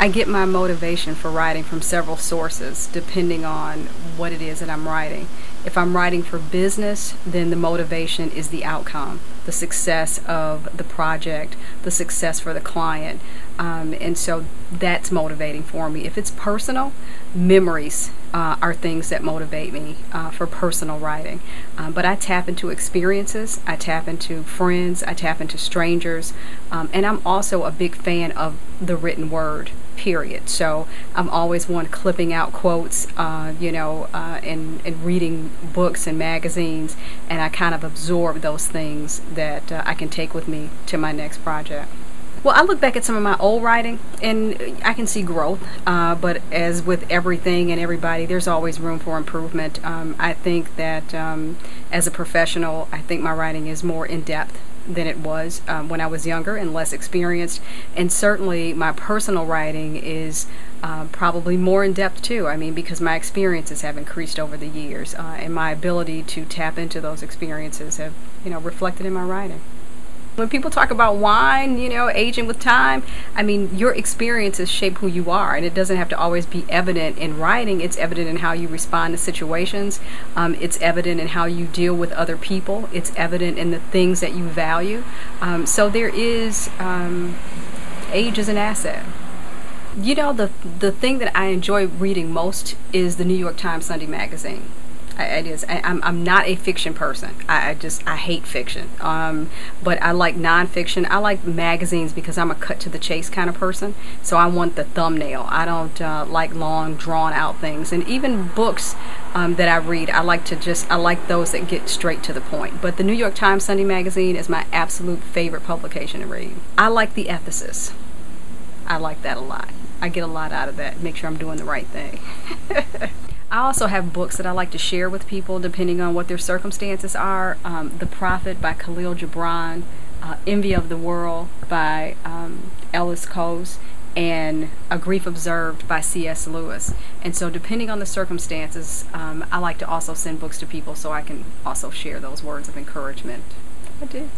I get my motivation for writing from several sources depending on what it is that I'm writing. If I'm writing for business, then the motivation is the outcome, the success of the project, the success for the client. And so that's motivating for me. If it's personal, memories are things that motivate me for personal writing. But I tap into experiences, I tap into friends, I tap into strangers, and I'm also a big fan of the written word. Period. So I'm always one clipping out quotes, and reading books and magazines, and I kind of absorb those things that I can take with me to my next project. Well, I look back at some of my old writing and I can see growth, but as with everything and everybody, there's always room for improvement. I think that as a professional, I think my writing is more in depth than it was when I was younger and less experienced, and certainly my personal writing is probably more in depth too. I mean, because my experiences have increased over the years, and my ability to tap into those experiences have, reflected in my writing. When people talk about wine, aging with time, I mean, your experiences shape who you are, and it doesn't have to always be evident in writing. It's evident in how you respond to situations. It's evident in how you deal with other people. It's evident in the things that you value. So there is, age is an asset. The thing that I enjoy reading most is the New York Times Sunday magazine. It is. I'm not a fiction person. I hate fiction. But I like nonfiction. I like magazines because I'm a cut to the chase kind of person. So I want the thumbnail. I don't like long, drawn out things. And even books that I read, I like those that get straight to the point. But the New York Times Sunday magazine is my absolute favorite publication to read. I like the ethicist. I like that a lot. I get a lot out of that. Make sure I'm doing the right thing. I also have books that I like to share with people depending on what their circumstances are. The Prophet by Khalil Gibran, Envy of the World by Ellis Coase, and A Grief Observed by C.S. Lewis. And so depending on the circumstances, I like to also send books to people so I can also share those words of encouragement. I do.